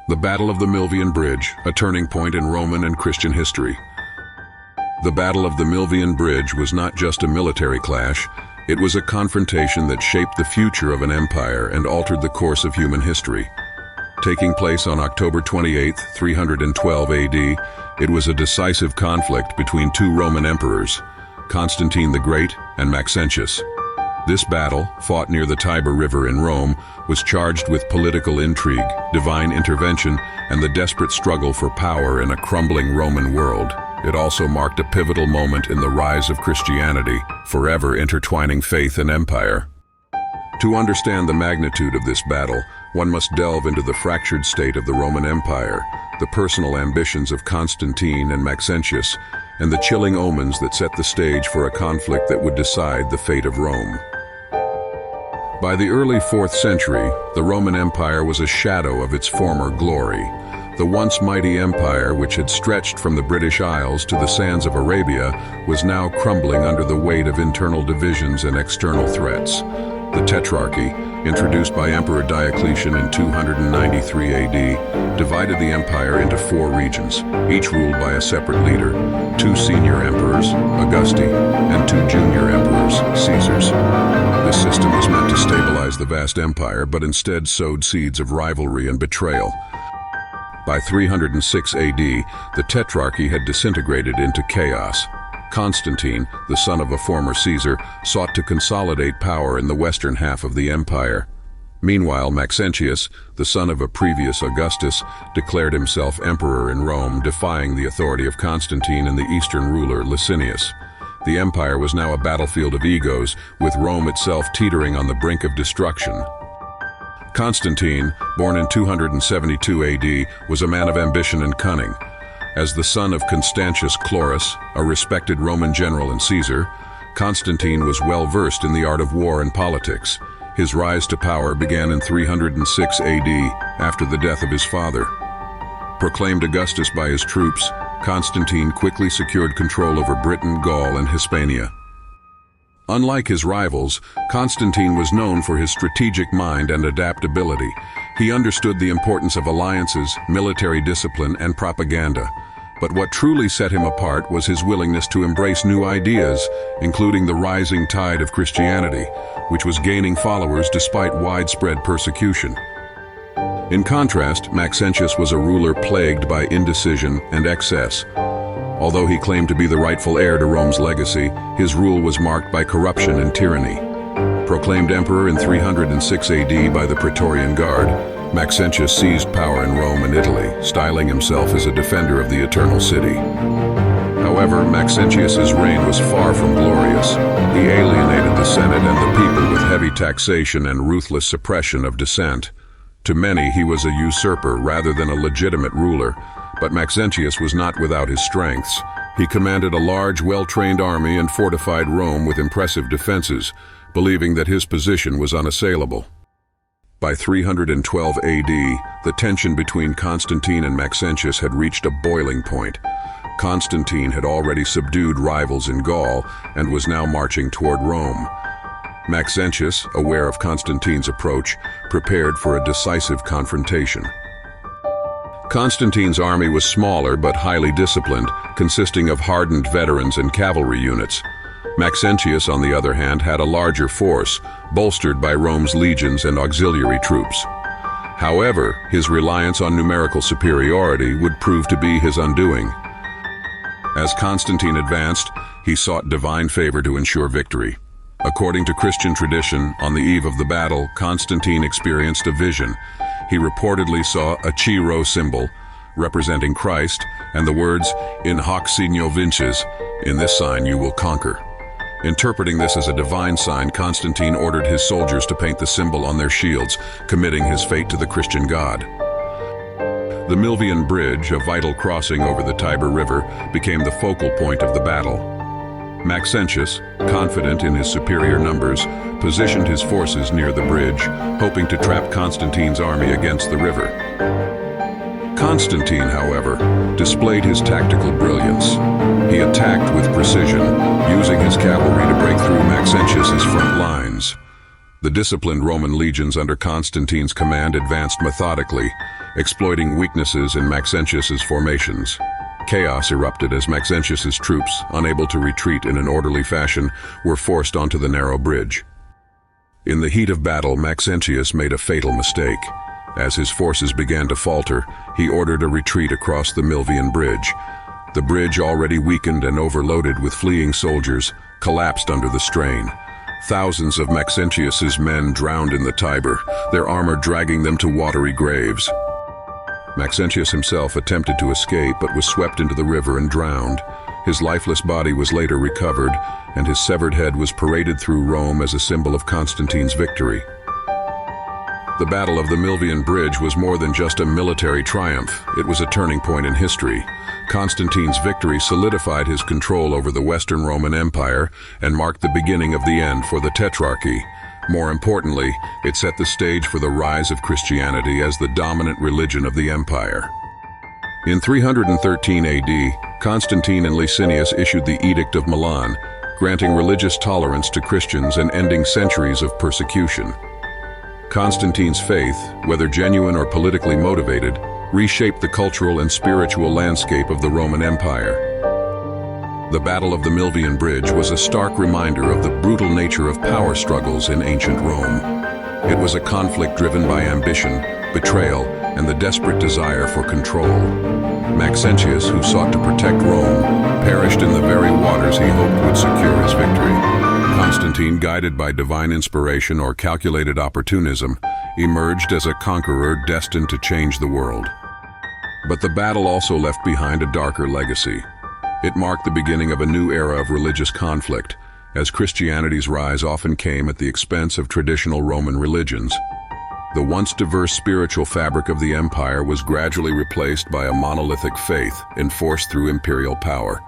The Battle of the Milvian Bridge, a turning point in Roman and Christian history. The Battle of the Milvian Bridge was not just a military clash, it was a confrontation that shaped the future of an empire and altered the course of human history. Taking place on October 28, 312 AD, it was a decisive conflict between two Roman emperors, Constantine the Great and Maxentius. This battle, fought near the Tiber River in Rome, was charged with political intrigue, divine intervention, and the desperate struggle for power in a crumbling Roman world. It also marked a pivotal moment in the rise of Christianity, forever intertwining faith and empire. To understand the magnitude of this battle, one must delve into the fractured state of the Roman Empire, the personal ambitions of Constantine and Maxentius, and the chilling omens that set the stage for a conflict that would decide the fate of Rome. By the early 4th century, the Roman Empire was a shadow of its former glory. The once mighty empire, which had stretched from the British Isles to the sands of Arabia, was now crumbling under the weight of internal divisions and external threats. The Tetrarchy, introduced by Emperor Diocletian in 293 AD, divided the empire into 4 regions, each ruled by a separate leader: 2 senior emperors, Augusti, and 2 junior emperors, Caesars. This system was meant to stabilize the vast empire, but instead sowed seeds of rivalry and betrayal. By 306 AD, the Tetrarchy had disintegrated into chaos. Constantine, the son of a former Caesar, sought to consolidate power in the western half of the empire. Meanwhile, Maxentius, the son of a previous Augustus, declared himself emperor in Rome, defying the authority of Constantine and the eastern ruler Licinius. The empire was now a battlefield of egos, with Rome itself teetering on the brink of destruction. Constantine, born in 272 AD, was a man of ambition and cunning. As the son of Constantius Chlorus, a respected Roman general and Caesar, Constantine was well versed in the art of war and politics. His rise to power began in 306 AD, after the death of his father. Proclaimed Augustus by his troops, Constantine quickly secured control over Britain, Gaul, and Hispania. Unlike his rivals, Constantine was known for his strategic mind and adaptability. He understood the importance of alliances, military discipline, and propaganda. But what truly set him apart was his willingness to embrace new ideas, including the rising tide of Christianity, which was gaining followers despite widespread persecution. In contrast, Maxentius was a ruler plagued by indecision and excess. Although he claimed to be the rightful heir to Rome's legacy, his rule was marked by corruption and tyranny. Proclaimed emperor in 306 AD by the Praetorian Guard, Maxentius seized power in Rome and Italy, styling himself as a defender of the Eternal City. However, Maxentius's reign was far from glorious. He alienated the Senate and the people with heavy taxation and ruthless suppression of dissent. To many, he was a usurper rather than a legitimate ruler, but Maxentius was not without his strengths. He commanded a large, well-trained army and fortified Rome with impressive defenses, believing that his position was unassailable. By 312 AD, the tension between Constantine and Maxentius had reached a boiling point. Constantine had already subdued rivals in Gaul and was now marching toward Rome. Maxentius, aware of Constantine's approach, prepared for a decisive confrontation. Constantine's army was smaller but highly disciplined, consisting of hardened veterans and cavalry units. Maxentius, on the other hand, had a larger force, bolstered by Rome's legions and auxiliary troops. However, his reliance on numerical superiority would prove to be his undoing. As Constantine advanced, he sought divine favor to ensure victory. According to Christian tradition, on the eve of the battle, Constantine experienced a vision. He reportedly saw a Chi-Rho symbol, representing Christ, and the words, "In hoc signo vinces," "In this sign you will conquer." Interpreting this as a divine sign, Constantine ordered his soldiers to paint the symbol on their shields, committing his fate to the Christian God. The Milvian Bridge, a vital crossing over the Tiber River, became the focal point of the battle. Maxentius, confident in his superior numbers, positioned his forces near the bridge, hoping to trap Constantine's army against the river. Constantine, however, displayed his tactical brilliance. He attacked with precision, using his cavalry to break through Maxentius's front lines. The disciplined Roman legions under Constantine's command advanced methodically, exploiting weaknesses in Maxentius's formations. Chaos erupted as Maxentius's troops, unable to retreat in an orderly fashion, were forced onto the narrow bridge. In the heat of battle, Maxentius made a fatal mistake. As his forces began to falter, he ordered a retreat across the Milvian Bridge. The bridge, already weakened and overloaded with fleeing soldiers, collapsed under the strain. Thousands of Maxentius's men drowned in the Tiber, their armor dragging them to watery graves. Maxentius himself attempted to escape but was swept into the river and drowned. His lifeless body was later recovered, and his severed head was paraded through Rome as a symbol of Constantine's victory. The Battle of the Milvian Bridge was more than just a military triumph. It was a turning point in history. Constantine's victory solidified his control over the Western Roman Empire and marked the beginning of the end for the Tetrarchy. More importantly, it set the stage for the rise of Christianity as the dominant religion of the empire. In 313 AD, Constantine and Licinius issued the Edict of Milan, granting religious tolerance to Christians and ending centuries of persecution. Constantine's faith, whether genuine or politically motivated, reshaped the cultural and spiritual landscape of the Roman Empire. The Battle of the Milvian Bridge was a stark reminder of the brutal nature of power struggles in ancient Rome. It was a conflict driven by ambition, betrayal, and the desperate desire for control. Maxentius, who sought to protect Rome, perished in the very waters he hoped would secure his victory. Constantine, guided by divine inspiration or calculated opportunism, emerged as a conqueror destined to change the world. But the battle also left behind a darker legacy. It marked the beginning of a new era of religious conflict, as Christianity's rise often came at the expense of traditional Roman religions. The once diverse spiritual fabric of the empire was gradually replaced by a monolithic faith enforced through imperial power.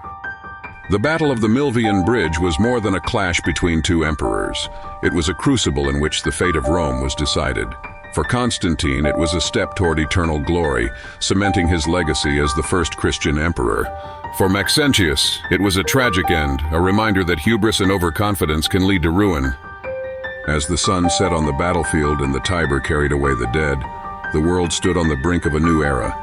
The Battle of the Milvian Bridge was more than a clash between two emperors. It was a crucible in which the fate of Rome was decided. For Constantine, it was a step toward eternal glory, cementing his legacy as the first Christian emperor. For Maxentius, it was a tragic end, a reminder that hubris and overconfidence can lead to ruin. As the sun set on the battlefield and the Tiber carried away the dead, the world stood on the brink of a new era.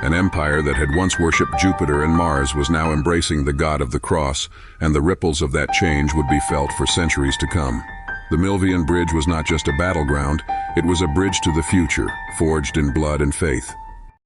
An empire that had once worshipped Jupiter and Mars was now embracing the god of the cross, and the ripples of that change would be felt for centuries to come. The Milvian Bridge was not just a battleground, it was a bridge to the future, forged in blood and faith.